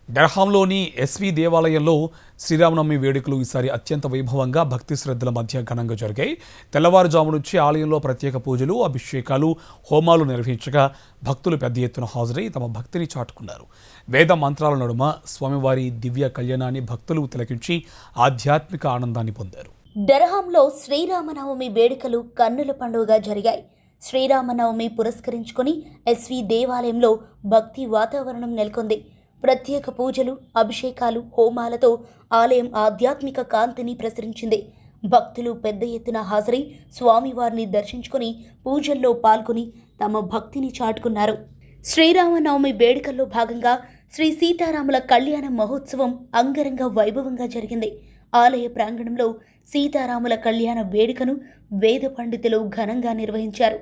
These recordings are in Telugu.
డర్హాంలోని ఎస్వి దేవాలయంలో శ్రీరామనవమి వేడుకలు ఈసారి అత్యంత వైభవంగా భక్తి శ్రద్ధల మధ్య ఘనంగా జరిగాయి. తెల్లవారుజాము నుంచి ఆలయంలో ప్రత్యేక పూజలు, అభిషేకాలు, హోమాలు నిర్వహించగా భక్తులు పెద్ద ఎత్తున హాజరై తమ భక్తిని చాటుకున్నారు. వేద మంత్రాల నడుమ స్వామివారి దివ్య కళ్యాణాన్ని భక్తులు తిలకించి ఆధ్యాత్మిక ఆనందాన్ని పొందారు. డర్హాంలో శ్రీరామనవమి వేడుకలు కన్నుల పండుగగా జరిగాయి. శ్రీరామనవమి పురస్కరించుకొని ఎస్వి దేవాలయంలో భక్తి వాతావరణం నెలకొంది. ప్రత్యేక పూజలు, అభిషేకాలు, హోమాలతో ఆలయం ఆధ్యాత్మిక కాంతిని ప్రసరించింది. భక్తులు పెద్ద ఎత్తున హాజరై స్వామివారిని దర్శించుకుని పూజల్లో పాల్గొని తమ భక్తిని చాటుకున్నారు. శ్రీరామనవమి వేడుకల్లో భాగంగా శ్రీ సీతారాముల కళ్యాణ మహోత్సవం అంగరంగ వైభవంగా జరిగింది. ఆలయ ప్రాంగణంలో సీతారాముల కళ్యాణ వేడుకను వేద పండితులు ఘనంగా నిర్వహించారు.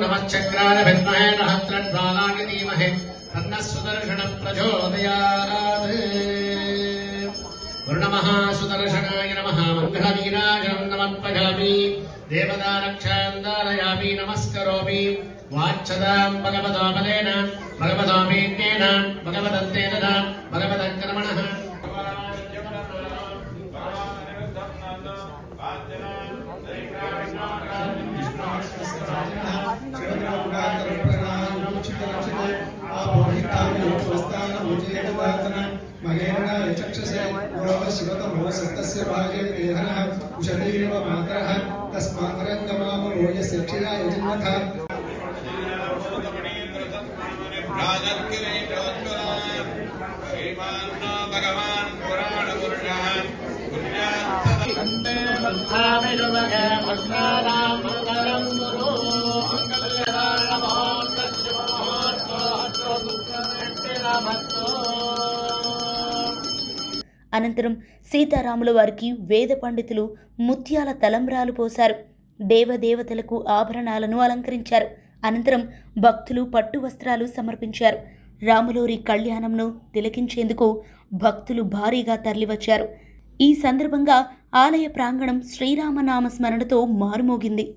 नमश्चक्राय विद्महे सहस्रज्वालाय धीमहि तन्नः सुदर्शनः प्रचोदयात्। नमः सुदर्शनाय नमः मङ्गलवीराजं नमत्पजामि देवतारक्षान्दारयामि नमस्करोमि वाच्यतां भगवतो बलेन भगवतो वीर्येण भगवदन्तेन भगवदक्रमणः అనంతరం సీతారాముల వారికి వేద పండితులు ముత్యాల తలంబ్రాలు పోశారు. దేవదేవతలకు ఆభరణాలను అలంకరించారు. అనంతరం భక్తులు పట్టు వస్త్రాలు సమర్పించారు. రాములోరి కళ్యాణంను తిలకించేందుకు భక్తులు భారీగా తరలివచ్చారు. ఈ సందర్భంగా ఆలయ ప్రాంగణం శ్రీరామనామ స్మరణతో మారుమోగింది.